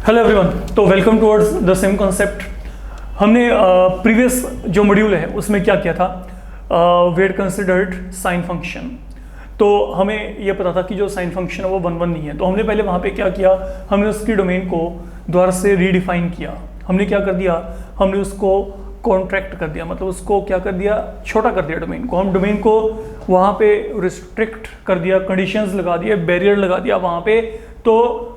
Hello everyone, तो welcome towards the same concept. हमने previous जो मॉड्यूल है उसमें क्या किया था, we had considered sine function. तो हमें यह पता था कि जो साइन फंक्शन है वो 1 1 नहीं है। तो हमने पहले वहाँ पे क्या किया, हमने उसकी डोमेन को दोबारा से रीडिफाइन किया। हमने क्या कर दिया, हमने उसको कॉन्ट्रैक्ट कर दिया, मतलब उसको क्या कर दिया, छोटा कर दिया डोमेन को। हम डोमेन को वहाँ पे रिस्ट्रिक्ट कर दिया, कंडीशंस लगा दिए, बैरियर लगा दिया वहाँ पे। तो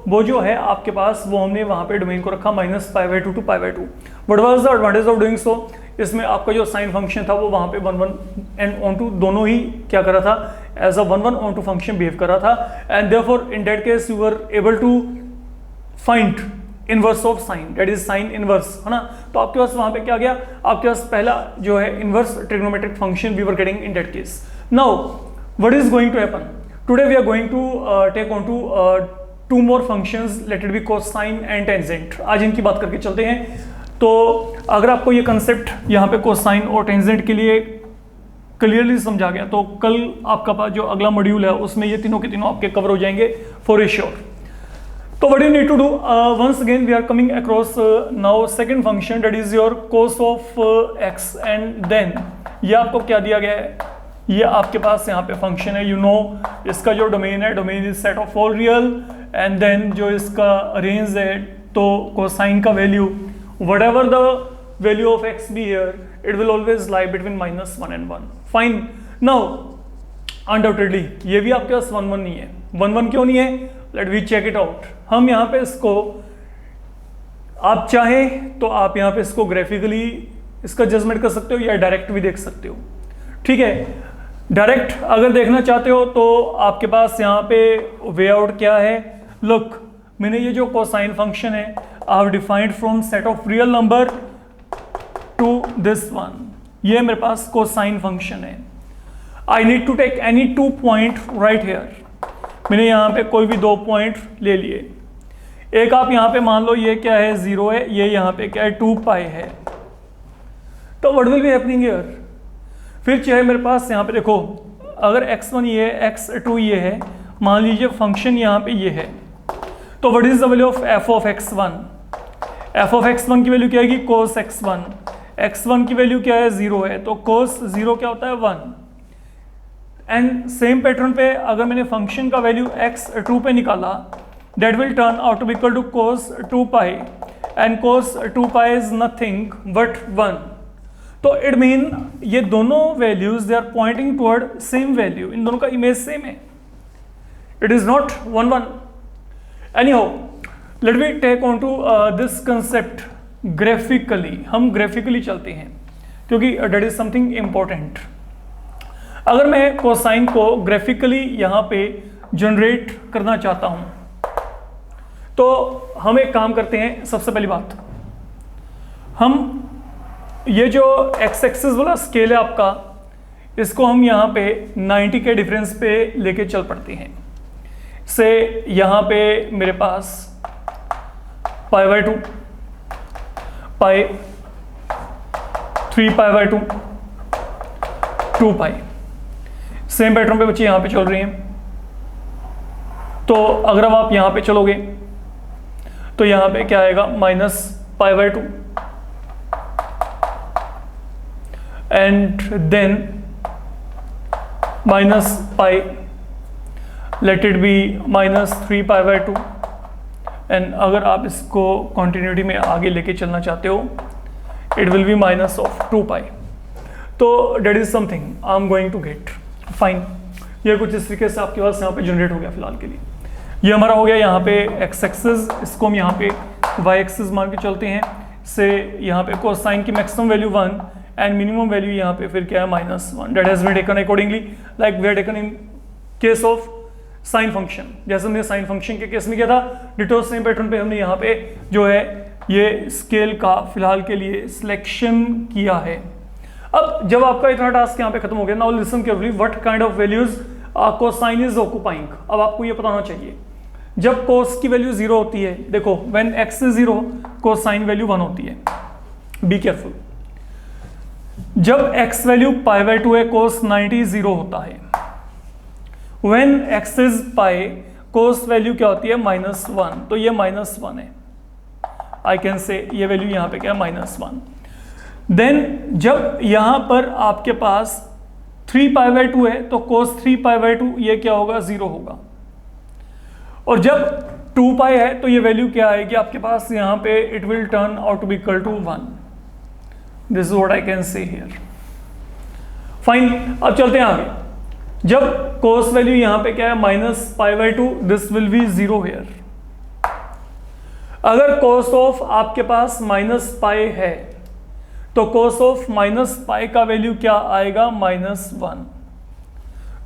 वो जो है आपके पास, वो हमने वहाँ पे डोमेन को रखा -π/2 to π/2। What was the advantage of doing so, इसमें आपका जो साइन फंक्शन था वो वहाँ पे 1 1 एंड ऑन टू दोनों ही क्या कर रहा था, as a 1 1 onto function behave कर रहा था। And therefore in that case you were able to find inverse of sine, that is sine inverse, है ना। तो आपके पास वहाँ पे क्या गया, आपके पास पहला जो है inverse trigonometric function we were getting in that case. Now what is going to happen, today we are going to take on to 2 more functions, let it be cosine and tangent। आज इनकी बात करके चलते हैं। तो अगर आपको ये कंसेप्ट यहाँ पे कोसाइन और टेंजेंट के लिए क्लियरली समझा गया, तो कल आपका पास जो अगला मॉड्यूल है उसमें ये तीनों के तीनों आपके कवर हो जाएंगे फॉर ए श्योर। तो what you need to do, once again we are coming across now second function, that is your cos of x, and then ये आपको क्या दिया गया है, ये आपके पास यहाँ पे फंक्शन है, यू नो इसका जो डोमेन है, domain is set of all real, and then जो इसका रेंज है, तो कोसाइन का value whatever the value of x be here, it will always lie between -1 and 1। fine, now undoubtedly ये भी आपके पास 1 1 नहीं है। 1 1 क्यों नहीं है, let we check it out। हम यहाँ पे इसको, आप चाहें तो आप यहाँ पे इसको ग्राफिकली इसका जजमेंट कर सकते हो या डायरेक्ट भी देख सकते हो, ठीक है। डायरेक्ट अगर देखना चाहते हो तो आपके पास यहाँ पे वे आउट क्या है, लुक, मैंने ये जो कोसाइन फंक्शन है I have defined from set of real number to this one, ये मेरे पास कोसाइन फंक्शन है। I need to take any 2 point right here, मैंने यहाँ पे कोई भी 2 पॉइंट ले लिए। एक आप यहाँ पे मान लो ये क्या है, 0 है, ये यहाँ पे क्या है, 2π है। तो what will be happening here, फिर चाहे मेरे पास यहाँ पे देखो, अगर x1 ये है, x2 ये है, मान लीजिए फंक्शन यहाँ पे ये है, तो what is the value of f of x1, f of x1 की वैल्यू क्या है, cos x1, x1 की वैल्यू क्या है, 0 है, तो cos 0 क्या होता है, 1। एंड सेम पैटर्न पे अगर मैंने फंक्शन का वैल्यू x2 पे निकाला, that will turn out to be equal to cos 2π, and cos 2π is nothing but 1। तो इट मीन ये दोनों values they are pointing toward same value, इन दोनों का इमेज सेम है, it is not 1 1। Anyhow, let me take on to this concept graphically. हम graphically चलते हैं क्योंकि दैट इज समथिंग इंपॉर्टेंट। अगर मैं कोसाइन को ग्राफिकली यहाँ पे जनरेट करना चाहता हूँ, तो हम एक काम करते हैं। सबसे पहली बात, हम ये जो एक्स एक्सिस वाला स्केल है आपका, इसको हम यहाँ पे 90 के डिफरेंस पे लेके चल पड़ते हैं। से यहाँ पे मेरे पास π/2, π, 3π/2, 2π, सेम पैटर्न पे बच्चे यहाँ पे चल रही हैं। तो अगर अब आप यहाँ पे चलोगे तो यहाँ पे क्या आएगा, -π/2, and then -π, let it be -3π/2। And अगर आप इसको कॉन्टिन्यूटी में आगे लेके चलना चाहते हो, इट विल बी -2π। तो that is something I am going to get, fine. ये कुछ इस तरीके से आपके पास यहाँ पे जनरेट हो गया फिलहाल के लिए। ये हमारा हो गया यहाँ पे एक्स एक्सिस, इसको हम यहाँ पे वाई एक्सिस मान के चलते हैं। से यहाँ पे कोसाइन की maximum value 1 and minimum value यहाँ पे फिर क्या है, -1। That has been taken accordingly, like we are taken in case of sine function. जैसे हमने साइन फंक्शन के केस में किया था, डिटो सेम पैटर्न पे हमने यहाँ पे जो है ये स्केल का फिलहाल के लिए सिलेक्शन किया है। अब जब आपका इतना टास्क यहाँ पे खत्म हो गया, now listen carefully, what kind of values cosine is occupying. अब आपको ये पता होना चाहिए, जब कोस की वैल्यू 0 होती है, देखो when x is 0 cosine value 1 होती है, बी केयरफुल। जब x वैल्यू π/2 है, cos 90 0 होता है। When x is pi, cos value क्या होती है, -1, तो ये -1 है। आई कैन से ये वैल्यू यहाँ पे क्या है -1। देन जब यहाँ पर आपके पास 3π/2 है तो cos 3π/2 ये क्या होगा, 0 होगा। और जब 2π है तो ये वैल्यू क्या आएगी आपके पास यहाँ पे, it will turn out to be equal to 1। This is what I can say here. Fine, अब चलते हैं आगे। जब cos वैल्यू यहाँ पे क्या है -π/2, दिस विल बी 0 हियर। अगर cos ऑफ आपके पास -π है तो cos ऑफ -π का वैल्यू क्या आएगा, -1।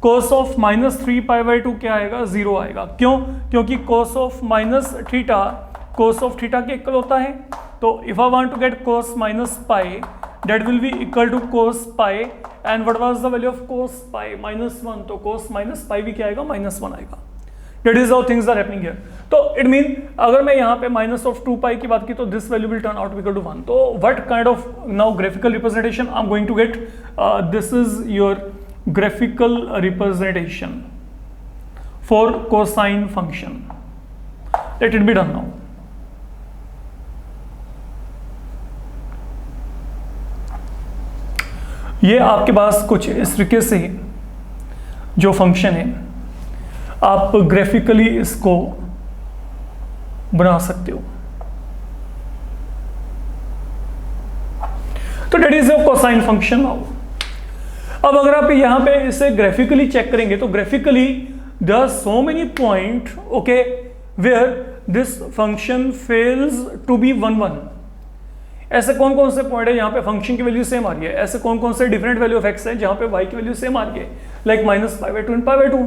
cos ऑफ -3π/2 क्या आएगा, 0 आएगा। क्यों? क्योंकि cos ऑफ -θ cos ऑफ θ के इक्वल होता है। तो if I want to get cos -π, that will be equal to cos π, and what was the value of cos π, -1। तो cos -π भी क्या आएगा, -1 आएगा। That is how things are happening here. तो it mean अगर मैं यहाँ पे -2π की बात की तो this value will turn out to be equal to 1. तो what kind of now graphical representation I'm going to get? This is your graphical representation for cosine function. Let it be done now. ये आपके पास कुछ इस तरीके से जो function है आप ग्राफिकली इसको बना सकते हो। तो that is your cosine function now. अब अगर आप यहां पे इसे ग्राफिकली चेक करेंगे तो graphically there are so many point okay where this function fails to be 1 ऐसे कौन कौन से पॉइंट है जहां पे फंक्शन की वैल्यू सेम आ रही है? ऐसे कौन कौन से डिफरेंट वैल्यू ऑफ एक्स है जहां पे y की वैल्यू सेम आ रही है, लाइक -π/2 एंड π/2।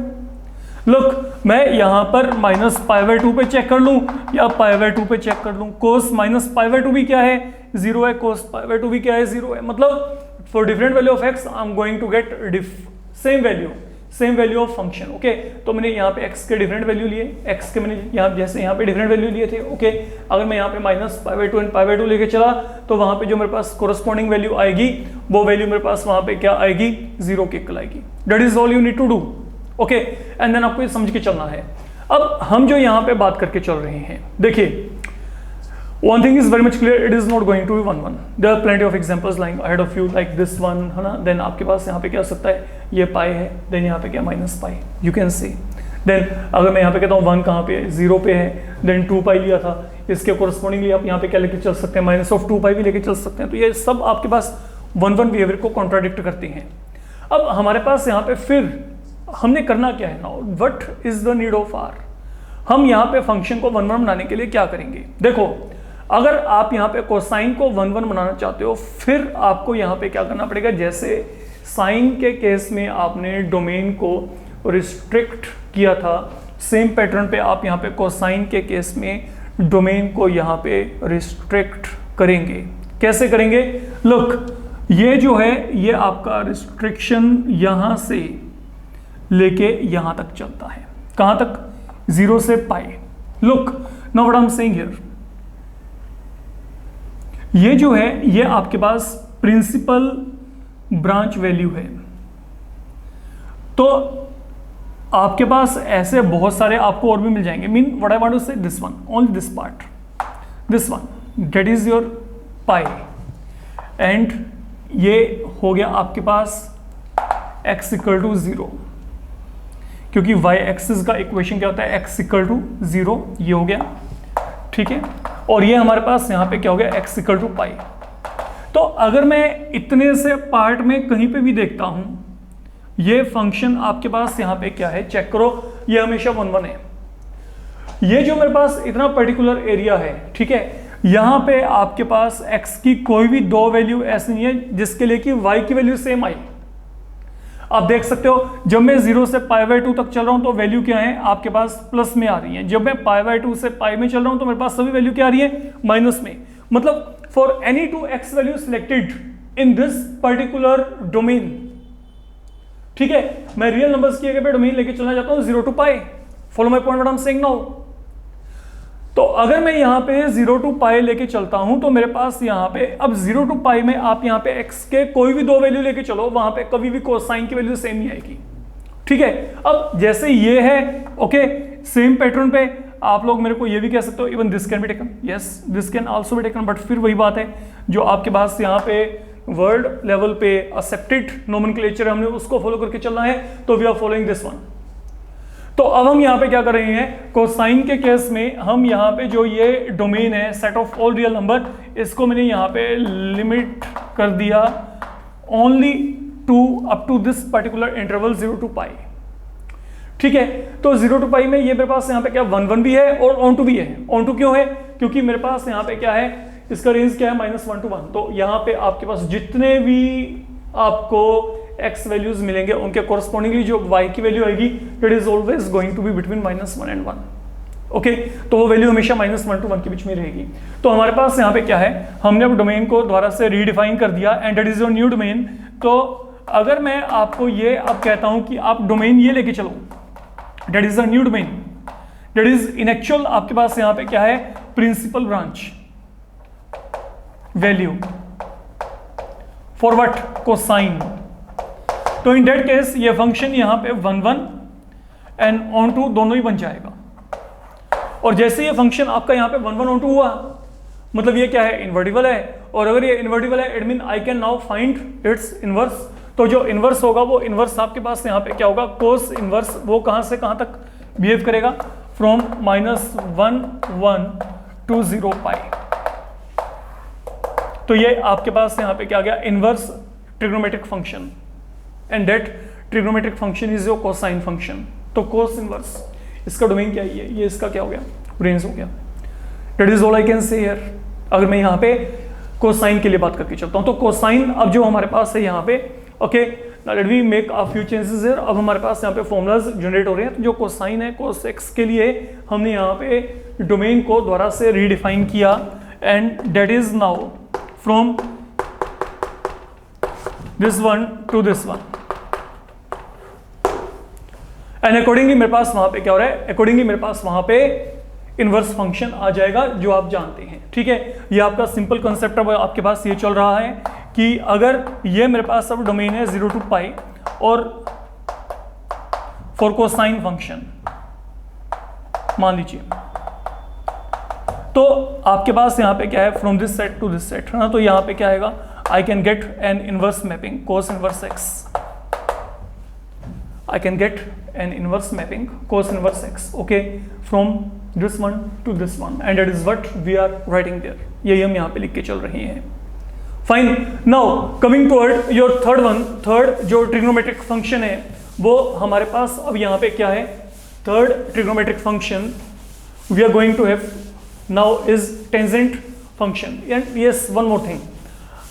लुक, मैं यहां पर -π/2 पे चेक कर लूं या π/2 पे चेक कर लूं, cos -π/2 भी क्या है, 0 है, cos π/2 भी क्या है, 0 है। मतलब for different value of x I am going to get same value of function. Okay, तो मैंने यहाँ पे x के डिफरेंट वैल्यू लिए, x के मैंने यहाँ पे डिफरेंट वैल्यू लिए थे। ओके, अगर मैं यहाँ पे -π/2 एंड π/2 लेके चला तो वहां पे जो मेरे पास कोरस्पॉन्डिंग वैल्यू आएगी वो वैल्यू मेरे पास वहां पे क्या आएगी, 0 के इक्वल आएगी। That is all you need to do. Okay, and then आपको ये समझ के चलना है। अब हम जो यहाँ पे बात करके चल रहे हैं, देखिए one thing is very much clear, it is not going to be 1 there are plenty of examples lying ahead of you like this one, है ना। then आपके पास यहाँ पे क्या हो सकता है, ये पाई है, then यहाँ पे क्या -π you can see। then अगर मैं यहाँ पे कहता हूँ 1 कहाँ पे है, 0 पे है, then 2π लिया था, इसके कोरस्पॉन्डिंगली आप यहाँ पे क्या लेके चल सकते हैं, -2π भी लेके चल सकते हैं। तो ये सब आपके पास 1 बिहेवियर को कॉन्ट्राडिक्ट करते हैं। अब हमारे पास यहाँ पे फिर हमने करना क्या है now, what is the need of R. हम यहाँ पे फंक्शन को 1 बनाने के लिए क्या करेंगे, देखो अगर आप यहाँ पे कोसाइन को 1 बनाना चाहते हो फिर आपको यहाँ पे क्या करना पड़ेगा, जैसे साइन के केस में आपने डोमेन को रिस्ट्रिक्ट किया था, सेम पैटर्न पे आप यहाँ पे कोसाइन के केस में डोमेन को यहाँ पे रिस्ट्रिक्ट करेंगे। कैसे करेंगे, लुक ये जो है ये आपका रिस्ट्रिक्शन यहाँ से लेके यहाँ तक चलता है, कहाँ तक, 0 से π। Look now what I am saying here, ये जो है ये आपके पास प्रिंसिपल ब्रांच वैल्यू है। तो आपके पास ऐसे बहुत सारे आपको और भी मिल जाएंगे। Mean what I want to say, this one, only this part, this one, that is your pi. And ये हो गया आपके पास x इक्वल टू 0, क्योंकि y एक्सिस का इक्वेशन क्या होता है, x इक्वल टू 0, ये हो गया, ठीक है। और ये हमारे पास यहाँ पे क्या हो गया, x इक्वल टू π। तो अगर मैं इतने से पार्ट में कहीं पे भी देखता हूं, ये फंक्शन आपके पास यहाँ पे क्या है, चेक करो, ये हमेशा 1 है। ये जो मेरे पास इतना पर्टिकुलर एरिया है, ठीक है, यहाँ पे आपके पास x की कोई भी 2 वैल्यू ऐसी नहीं है जिसके लिए कि y की वैल्यू सेम आई। आप देख सकते हो जब मैं 0 से π/2 तक चल रहा हूं तो वैल्यू क्या है आपके पास प्लस में आ रही है, जब मैं π/2 से π में चल रहा हूं तो मेरे पास सभी वैल्यू क्या आ रही है, माइनस में। मतलब for any 2 x value selected in this particular domain, ठीक है, मैं रियल नंबर्स की जगह पे डोमेन लेके चलना चाहता हूं 0 to π। Follow my point what I am saying now. तो अगर मैं यहाँ पे 0 to π लेके चलता हूं तो मेरे पास यहाँ पे अब 0 to π में आप यहाँ पे x के कोई भी 2 वैल्यू लेके चलो, वहां पे कभी भी कोसाइन की वैल्यू सेम नहीं आएगी, ठीक है। अब जैसे ये है, ओके, सेम पैटर्न पे आप लोग मेरे को ये भी कह सकते हो even this can be taken, yes this can also be taken, but फिर वही बात है जो आपके पास यहाँ पे वर्ड लेवल पे एक्सेप्टेड नोमेनक्लेचर हमने उसको फॉलो करके चलना है, तो we are following this one. तो अब हम यहाँ पे क्या कर रहे हैं, कोसाइन के केस में हम यहाँ पे जो ये डोमेन है set of all real number, इसको मैंने यहाँ पे लिमिट कर दिया only to up to this particular interval 0 to pi. ठीक है, तो 0 to पाई में ये मेरे पास यहाँ पे क्या 1 1 भी है और ऑन टू भी है। ऑन टू क्यों है, क्योंकि मेरे पास यहाँ पे क्या है, इसका रेंज क्या है -1 to 1। तो यहाँ पे आपके पास जितने भी आपको x वैल्यूज मिलेंगे उनके कोरस्पॉन्डिंगली जो y की वैल्यू आएगी it is always going to be between -1 and 1। Okay, तो वो वैल्यू हमेशा -1 to 1 के बीच में रहेगी। तो हमारे पास यहाँ पे क्या है, हमने अब डोमेन को दोबारा से रीडिफाइन कर दिया and that is your new domain. तो अगर मैं आपको ये अब कहता हूं कि आप डोमेन ये लेके चलो, that is a new domain, that is in actual आपके पास यहाँ पे क्या है, principal branch value for what, cosine. तो इन दैट केस ये फंक्शन यहाँ पे 1 1 एंड ऑन टू दोनों ही बन जाएगा। और जैसे ये फंक्शन आपका यहाँ पे 1 1 ऑन टू हुआ, मतलब ये क्या है, इन्वर्टिबल है। और अगर ये इन्वर्टिबल है it mean I can now find its inverse. तो जो इनवर्स होगा वो इनवर्स आपके पास यहाँ पे क्या होगा, कोस इनवर्स, वो कहां से कहां तक बिहेव करेगा, फ्रॉम -1 1 to 0 पाई। तो ये आपके पास यहाँ पे क्या गया, inverse trigonometric function, and that trigonometric function is your cosine function. तो कोस इनवर्स इसका डोमेन क्या है, ये इसका क्या हो गया, रेंज हो गया। That is all I can say here. अगर मैं यहाँ पे कोसाइन के लिए बात करके चलता हूँ, तो कोसाइन अब जो हमारे पास है यहाँ पे, okay let we make a few changes here. अब हमारे पास यहाँ पे फॉर्मूलाज जनरेट हो रहे हैं। तो जो कोसाइन है, कोस एक्स के लिए हमने यहाँ पे डोमेन को दोबारा से रीडिफाइन किया and that is now from this one two this one, and accordingly मेरे पास वहां पे क्या हो रहा है, अकॉर्डिंगली मेरे पास वहां पे इनवर्स फंक्शन आ जाएगा जो आप जानते हैं। ठीक है, ये आपका सिंपल कंसेप्ट अब आपके पास ये चल रहा है कि अगर ये मेरे पास अब डोमेन है 0 to पाई और फॉर कोसाइन फंक्शन मान लीजिए, तो आपके पास यहाँ पे क्या है, from this set to this set है ना। तो यहाँ पे क्या आएगा, I can get an inverse mapping cos inverse x, I can get an inverse mapping cos inverse x, okay, from this one to this one, and that is what we are writing there. यही हम यहाँ पे लिख के चल रहे हैं। Fine. Now coming toward your third one, third जो trigonometric function है वो हमारे पास अब यहाँ पे क्या है, third trigonometric function we are going to have now is tangent function. And yes, one more thing,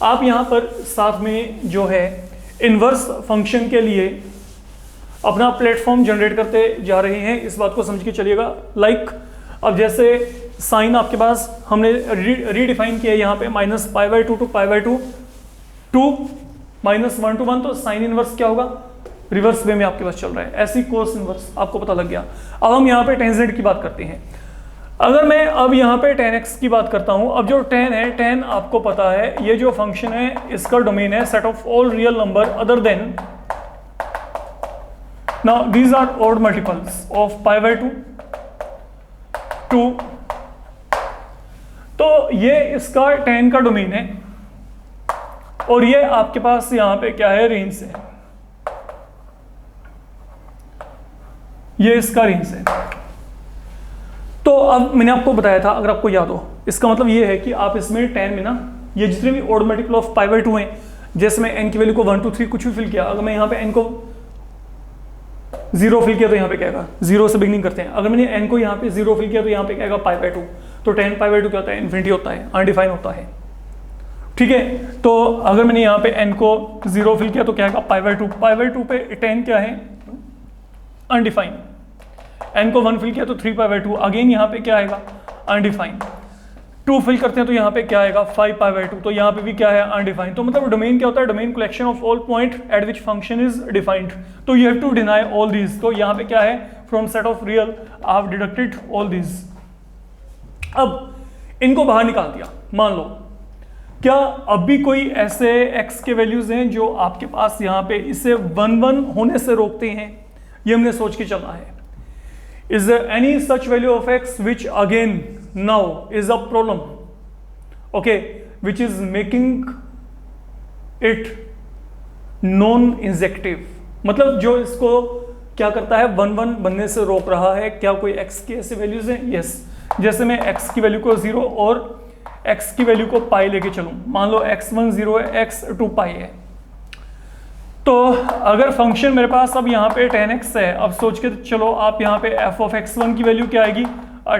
आप यहाँ पर साथ में जो है inverse function के लिए अपना प्लेटफॉर्म जनरेट करते जा रहे हैं, इस बात को समझ के चलिएगा। लाइक अब जैसे साइन आपके पास हमने रीडिफाइन किया यहाँ पे -π/2 to π/2 टू -1 to 1, तो साइन इनवर्स क्या होगा, रिवर्स वे में आपके पास चल रहा है। ऐसी कोस इनवर्स आपको पता लग गया। अब हम यहाँ पे टेंजेंट की बात करते हैं। अगर मैं अब यहाँ पे tan x की बात करता हूँ, अब जो tan है, tan आपको पता है ये जो फंक्शन है इसका डोमेन है set of all real number other than, now these are odd multiples of π/2 2, तो ये इसका tan का डोमेन है और ये आपके पास यहां पे क्या है, रेंज है, ये इसका रेंज है। तो अब मैंने आपको बताया था, अगर आपको याद हो, इसका मतलब ये है कि आप इसमें tan में ना ये जितने भी odd multiple of π/2 हैं, जैसे मैं n की वैल्यू को 1 2 3 कुछ भी फिल किया, अगर मैं यहाँ पे n को 0 फिल किया तो यहाँ पे क्या आएगा, 0 से बिगनिंग करते हैं। अगर मैंने n को यहाँ पे 0 फिल किया तो यहाँ पे क्या आएगा, π/2। तो tan π/2 क्या होता है, इन्फिनिटी होता है, अनडिफाइन होता है। ठीक है, तो अगर मैंने यहाँ पे n को 0 फिल किया तो क्या आएगा, π/2। π/2 पे tan क्या है, अनडिफाइन। n को 1 फिल किया तो 3π/2, अगेन यहाँ पे क्या आएगा, अनडिफाइन। 2 फिल करते हैं तो यहाँ पे क्या आएगा, 5π/2, तो यहाँ पे भी क्या है, अनडिफाइंड। तो मतलब डोमेन क्या होता है, domain collection of all point at which function is defined. तो you have to deny all these. तो यहाँ पे क्या है, from set of real I have deducted all these. अब इनको बाहर निकाल दिया, मान लो क्या अब भी कोई ऐसे x के वैल्यूज हैं जो आपके पास यहाँ पे इसे 1 1 होने से रोकते हैं, ये हमने सोच के चलना है। Is there any such value of x which again now is a problem, okay, which is making it non injective, मतलब जो इसको क्या करता है 1 1 बनने से रोक रहा है? क्या कोई x की ऐसी वैल्यूज हैं? यस, जैसे मैं x की वैल्यू को 0 और x की वैल्यू को पाई लेके चलूं, मान लो x1 0 है, x2 पाई है, तो अगर फंक्शन मेरे पास अब यहाँ पे 10x है, अब सोच के चलो आप यहाँ पे f ऑफ x1 की वैल्यू क्या आएगी?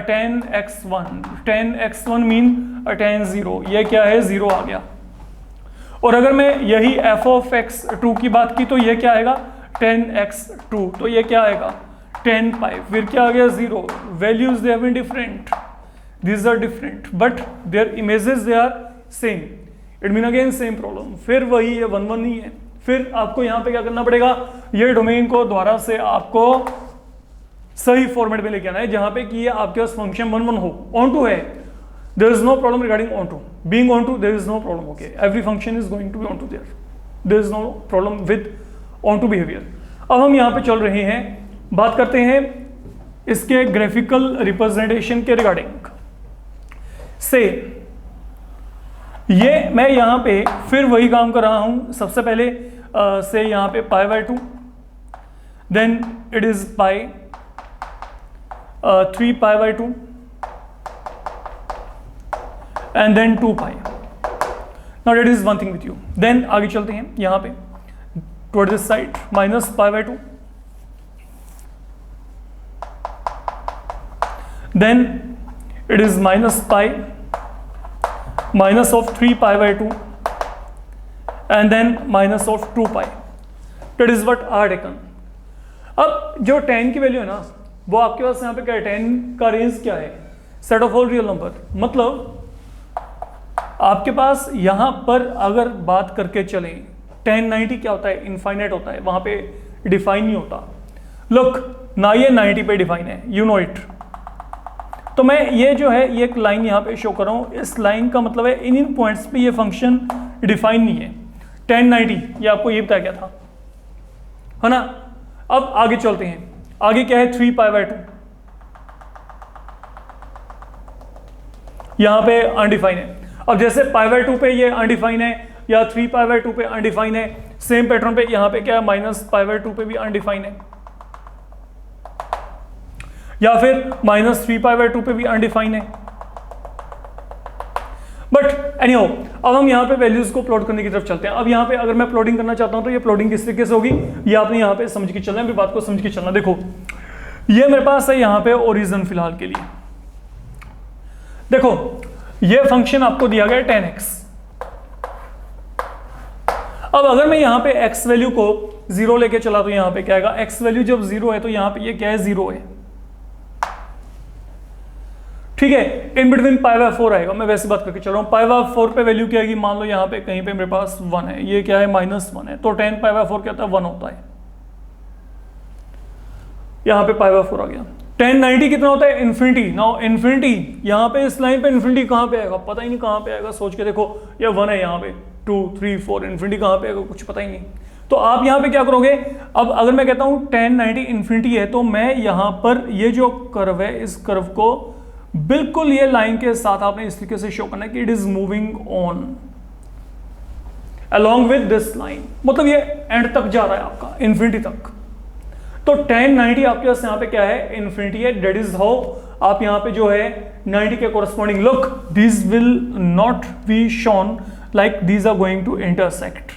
10x1 मीन 10 0, ये क्या है? 0 आ गया। और अगर मैं यही f ऑफ x2 की बात की तो ये क्या आएगा? 10x2, तो ये क्या आएगा? 10 पाई, फिर क्या आ गया? 0। Values they have been different, these are different but their images they are same, it mean again same problem. फिर वही है 1 1 ही है। फिर आपको यहाँ पे क्या करना पड़ेगा? ये डोमेन को दोबारा से आपको सही फॉर्मेट में लेके आना है, जहां पे कि ये आपके पास फंक्शन 1 1 हो, ऑन टू है, there is no problem regarding onto, being onto there is no problem, okay, every function is going to be onto there is no problem with onto behavior। अब हम यहाँ पे चल रहे हैं, बात करते हैं इसके ग्राफिकल रिप्रेजेंटेशन के रिगार्डिंग से। ये मैं यहाँ पे फिर वही काम कर रहा हूँ, सबसे पहले से यहाँ पे π/2, then it is pi 3 π/2 and then 2 pi। now that is one thing with you, then आगे चलते हैं यहाँ पे towards this side, minus π/2, then it is minus pi minus of 3 π/2 and then minus of 2 pi, that is what are taken। अब जो 10 की value है ना, वो आपके पास यहाँ पे क्या है? 10 का रेंज क्या है? Set of all real number, मतलब आपके पास यहां पर अगर बात करके चले 1090 क्या होता है? इनफाइनाइट होता है, वहां पे डिफाइन नहीं होता। लुक ना, ये 90 पे डिफाइन है, यू नो इट। तो मैं ये जो है ये एक लाइन यहां पे शो कर रहा हूं, इस लाइन का मतलब है इन पॉइंट्स पे ये फंक्शन डिफाइन नहीं है। 1090 ये आपको ये बताया गया था, है ना। अब आगे चलते हैं, आगे क्या है? 3 π/2 यहां पे अनडिफाइन है। अब जैसे π/2 पे ये अनडिफाइन है या 3 π/2 पे अनडिफाइन है, सेम पैटर्न पे यहाँ पे क्या है? माइनस π/2 पे भी अनडिफाइन है, या फिर माइनस 3 π/2 पे भी अनडिफाइन है। बट एनीहाउ अब हम यहाँ पे वैल्यूज को प्लॉट करने की तरफ चलते हैं। अब यहाँ पे अगर मैं प्लॉटिंग करना चाहता हूँ तो ये प्लॉटिंग किस तरीके से होगी, ये आपने यहाँ पे समझ के चलना है, मेरी बात को समझ के चलना। देखो ये मेरे पास है यहाँ पे ओरिजिन फिलहाल के लिए। देखो ये फंक्शन आपको दिया गया 10x। अब अगर मैं यहाँ पे x वैल्यू को 0 लेके चला तो यहाँ पे क्या आएगा? x वैल्यू जब 0 है तो यहाँ पे ये क्या है? 0 है, ठीक है। इन बिटवीन π/4 आएगा, मैं वैसे बात करके चल रहा हूँ। π/4 पे वैल्यू क्या आएगी? मान लो यहाँ पे कहीं पे मेरे पास 1 है, ये क्या है? -1 है, तो 10 π/4 क्या होता है? 1 होता है। यहाँ पे π/4 आ गया। 1090 कितना होता है? इन्फिनिटी। नाउ इन्फिनिटी यहाँ पे इस लाइन पे इन्फिनिटी कहाँ पे आएगा? पता ही नहीं कहाँ पे आएगा, सोच के देखो। ये 1 है यहाँ पे, 2 3 4, इन्फिनिटी कहाँ पे आएगा? कुछ पता ही नहीं। तो आप यहाँ पे क्या करोगे? अब अगर मैं कहता हूँ 1090 इन्फिनिटी है, तो मैं यहाँ पर ये जो कर्व है, इस कर्व को बिल्कुल ये लाइन के साथ आपने इस तरीके से शो करना है कि it is moving on along with this line, मतलब ये एंड तक जा रहा है आपका, इन्फिनिटी तक। तो 1090 आपके पास यहाँ पे क्या है? इन्फिनिटी है। दैट इज हाउ आप यहाँ पे जो है 90 के corresponding, look this will not be shown like these are going to intersect.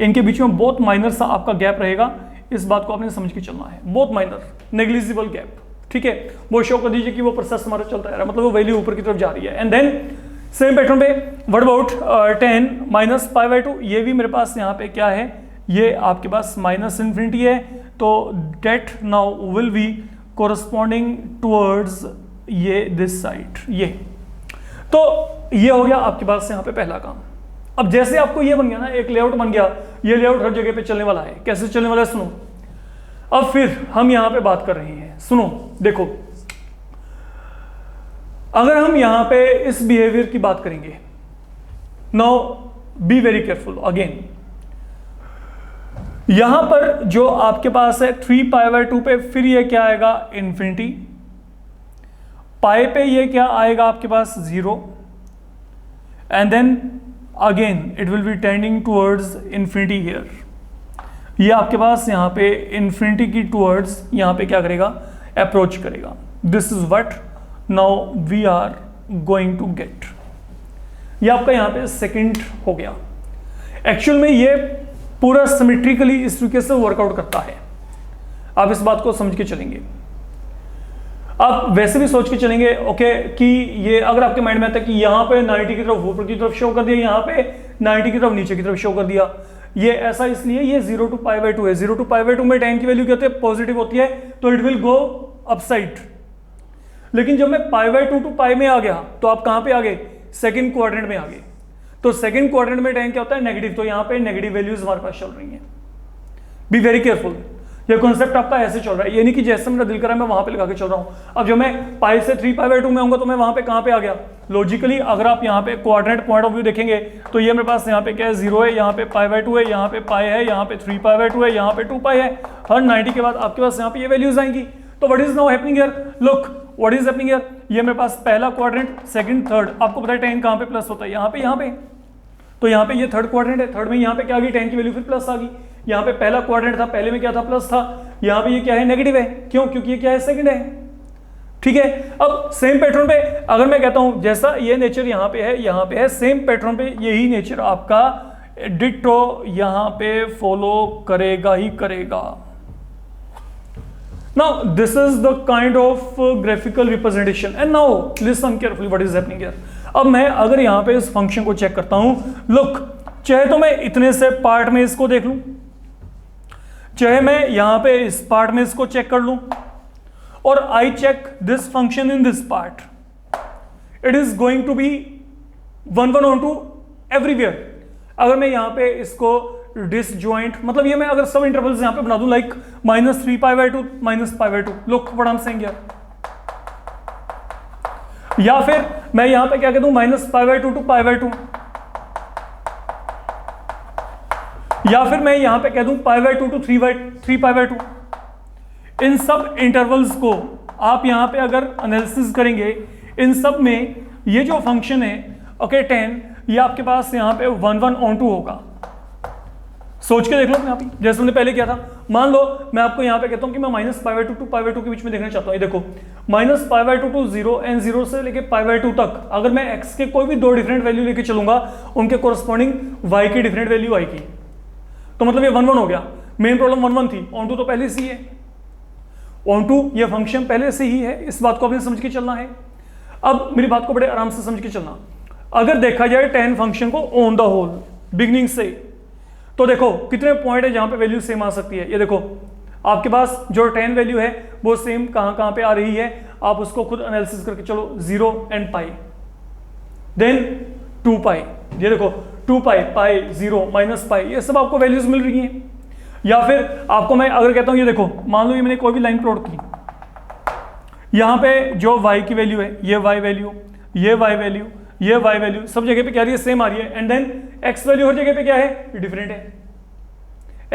इनके बीच में बहुत माइनर सा आपका गैप रहेगा, इस बात को आपने समझ के चलना है। बहुत माइनर नेग्लिजिबल गैप, ठीक है। वो शो कर दीजिए कि वो प्रोसेस हमारा चलता है, मतलब वो वैल्यू ऊपर की तरफ जा रही है। एंड देन सेम पैटर्न पे व्हाट अबाउट 10 माइनस π/2, ये भी मेरे पास यहाँ पे क्या है? ये आपके पास माइनस इन्फिनिटी है, तो that now will be corresponding towards ये दिस साइड, ये। तो ये हो गया आपके पास यहाँ पे पहला काम। अब जैसे आपको ये बन गया ना, एक लेआउट बन गया, ये लेआउट हर जगह पे चलने वाला है। कैसे चलने वाला है? सुनो, अब फिर हम यहां पे बात कर रहे हैं, सुनो देखो, अगर हम यहां पे इस बिहेवियर की बात करेंगे, now be very careful again. यहां पर जो आपके पास है 3 π/2 पे, फिर ये क्या आएगा? इन्फिनिटी, पाई पे ये क्या आएगा आपके पास 0, and then again it will be tending towards infinity here. ये आपके पास यहाँ पे इन्फिनिटी की टूवर्ड्स यहाँ पे क्या करेगा, अप्रोच करेगा। This is what now we are going to get. ये आपका यहाँ पे सेकंड हो गया। एक्चुअल में ये पूरा सिमेट्रिकली इस तरीके से वर्कआउट करता है। आप इस बात को समझ के चलेंगे। आप वैसे भी सोच के चलेंगे ओके कि ये अगर आपके माइंड में आता है कि यहाँ पे 90 की तरफ ऊपर की तरफ शो कर दिया, यहाँ पे 90 की तरफ नीचे की तरफ शो कर दिया, ये ऐसा इसलिए ये 0 to π/2 है। 0 to π/2 में tan की वैल्यू क्या होती है, पॉजिटिव होती है, तो इट विल गो अपसाइड। लेकिन जब मैं π/2 to π में आ गया तो आप कहां पे आ गए, सेकंड क्वाड्रेंट में आ गए। तो सेकंड क्वाड्रेंट में tan क्या होता है, नेगेटिव, तो यहां पे नेगेटिव वैल्यूज हमारे पास चल रही हैं। Be very careful. ये कॉन्सेप्ट आपका ऐसे चल रहा है, ये नहीं कि जैसे मेरा दिल करा मैं वहां पे लगा के चल रहा हूं। अब जब मैं पाई से 3π/2 में आऊंगा तो मैं वहां पे कहां पे आ गया, लॉजिकली अगर आप यहाँ पे क्वाड्रेंट पॉइंट ऑफ व्यू देखेंगे तो ये मेरे पास यहाँ पे क्या है, 0 है, यहाँ पे π/2 है, यहाँ पे पाई है, यहाँ पे 3π/2 है, यहाँ पे 2π है। हर 90 के बाद आपके पास यहाँ पे ये वैल्यूज आएंगी। तो what is now happening here, look what is happening here. ये मेरे पास पहला क्वाड्रेंट, सेकंड, थर्ड। आपको पता है tan कहाँ पे प्लस होता है, यहाँ पे। तो यहाँ पे ये थर्ड क्वाड्रेंट है, थर्ड में यहाँ पे क्या आ गई, tan की वैल्यू फिर प्लस आ गई। यहाँ पे पहला क्वाड्रेंट था, पहले में क्या था, प्लस था। यहाँ पे ये क्या है, नेगेटिव है। क्यों, क्योंकि ये क्या है, सेकंड है। ठीक है। अब सेम पैटर्न पे अगर मैं कहता हूं जैसा ये नेचर यहाँ पे है, यहाँ पे है, सेम पैटर्न पे यही नेचर आपका डिट्टो यहाँ पे फॉलो करेगा ही करेगा। Now this is the kind of graphical representation and now listen carefully what is happening here. अब मैं अगर यहाँ पे इस फंक्शन को चेक करता हूं, लुक, चाहे तो मैं इतने से पार्ट में इसको देख लूं, चाहे मैं यहाँ पे इस पार्ट में इसको चेक कर लूं, और I check this function in this part, it is going to be 1 on 2 everywhere। अगर मैं यहाँ पे इसको डिसजॉइंट, मतलब ये मैं अगर सब इंटरवल्स यहाँ पे बना दूं like -3π/2 -π/2, look what I'm saying here। या फिर मैं यहाँ पे क्या कह दूं, -π/2 to π/2, या फिर मैं यहाँ पे कह दूं π/2 to 3π/2। इन सब इंटरवल्स को आप यहाँ पे अगर एनालिसिस करेंगे, इन सब में ये जो फंक्शन है ओके tan, ये आपके पास यहाँ पे 1 on 2 होगा। सोच के देख लो यहाँ पे, जैसे हमने पहले किया था। मान लो मैं आपको यहाँ पे कहता हूँ कि मैं -π/2 to π/2 के बीच में देखना चाहता हूँ। ये देखो -π/2 to 0 एंड 0 से लेके π/2 तक अगर मैं x के कोई भी दो डिफरेंट वैल्यू लेके चलूंगा, उनके कोरस्पॉन्डिंग y की डिफरेंट वैल्यू आएगी। तो मतलब ये 1 हो गया। मेन प्रॉब्लम 1 थी, on 2 तो पहले से ही है, on 2 ये फंक्शन पहले से ही है। इस बात को आपने समझ के चलना है। अब मेरी बात को बड़े आराम से समझ के चलना। अगर देखा जाए tan फंक्शन को ऑन द होल बिगनिंग से, तो देखो कितने पॉइंट है जहां पे वैल्यू सेम आ सकती है। ये देखो आपके पास जो tan वैल्यू है वो सेम कहां पे आ रही है, आप उसको खुद एनालिसिस करके चलो। 0 and π, देन 2π, ये देखो 2π, π, 0, -π, ये सब आपको वैल्यूज मिल रही हैं। या फिर आपको मैं अगर कहता हूं, ये देखो मान लो ये मैंने कोई भी लाइन प्लॉट की, यहां पे जो y की वैल्यू है, ये y वैल्यू, ये y वैल्यू, ये y वैल्यू सब जगह पे क्या आ रही है, सेम आ रही है। एंड देन x वैल्यू हर जगह पे क्या है, डिफरेंट है।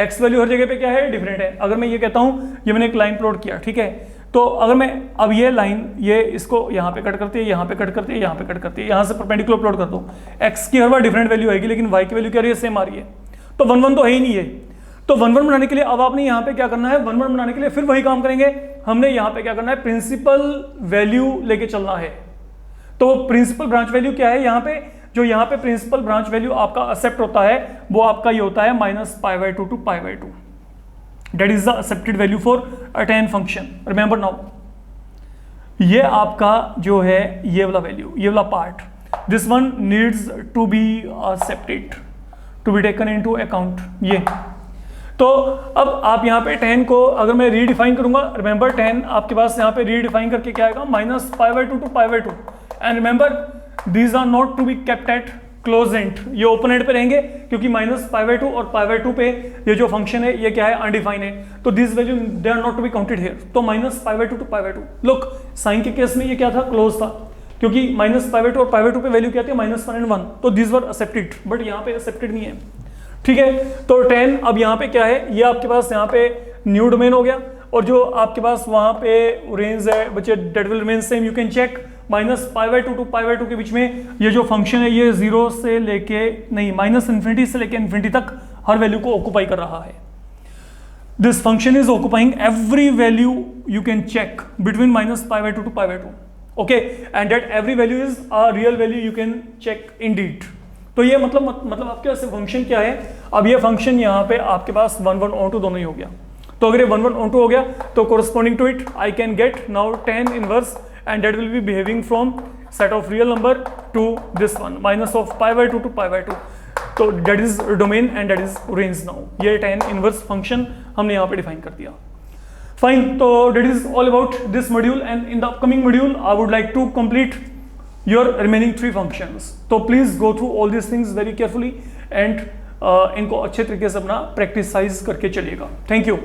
x वैल्यू हर जगह पे क्या है, डिफरेंट है। अगर मैं ये कहता हूं, ये मैंने एक लाइन प्लॉट किया, ठीक है, तो अगर मैं अब ये लाइन, ये इसको यहाँ पे कट करती है, यहाँ पे कट करती है, यहाँ पे कट करती है, यहाँ से परपेंडिकुलर प्लॉट कर दो, x की हर बार डिफरेंट वैल्यू आएगी, लेकिन y की वैल्यू क्या आ रही है, सेम आ रही है। तो 1 तो है ही नहीं है। तो 1 बनाने के लिए अब आपने यहाँ पे क्या करना है, 1 बनाने के लिए फिर वही काम करेंगे। हमने यहाँ पे क्या करना है, प्रिंसिपल वैल्यू लेके चलना है। तो प्रिंसिपल ब्रांच वैल्यू क्या है, यहाँ पे जो यहाँ पे प्रिंसिपल ब्रांच वैल्यू आपका एक्सेप्ट होता है वो आपका ये होता है -π/2 to π/2। That is the accepted value for a tan function. Remember now, ये आपका जो है ये वाला वैल्यू, ये वाला part, this one needs to be accepted, to be taken into account। ये तो अब आप यहाँ पे tan को अगर मैं रीडिफाइन करूंगा, रिमेंबर tan आपके पास यहाँ पे रीडिफाइन करके क्या आएगा, -π/2 to π/2। And remember these are not to be kept at close end, ये ओपन एंड पे रहेंगे क्योंकि -π/2 और π/2 पे ये जो फंक्शन है ये क्या है, अनडिफाइन है। तो this value they are not to be counted here. तो -π/2 to π/2, लुक साइन के केस में ये क्या था, क्लोज था, क्योंकि -π/2 और π/2 पे वैल्यू क्या थी, -1 and 1। तो दिस वर एक्सेप्टेड, बट यहाँ पे एक्सेप्टेड नहीं है। ठीक है, तो tan अब यहाँ पे क्या है, ये आपके पास यहाँ पे न्यू डोमेन हो गया। और जो आपके पास वहां पे रेंज है बच्चे that will remain same, you can check -π/2 to π/2 के बीच में ये जो फंक्शन है ये 0 से लेके नहीं -∞ से लेके ∞ तक हर वैल्यू को ऑक्यूपाई कर रहा है. This function is occupying every value you can check between -π/2 to π/2. Okay, and that every value is a real value you can check indeed. तो ये मतलब आपके पास फंक्शन क्या है, अब ये फंक्शन यहाँ पे आपके पास 1 1 और 2 दोनों ही हो गया. तो अगर ये 1 1 और 2 हो गया तो corresponding to it I can get now tan inverse and that will be behaving from set of real number to this one -π/2 to π/2. तो that is domain and that is range now. ये tan inverse function हमने यहाँ पे define कर दिया. Fine, तो that is all about this module, and in the upcoming module I would like to complete your remaining 3 functions. तो please go through all these things very carefully and इनको अच्छे तरीके से अपना practice करके चलिएगा. Thank you.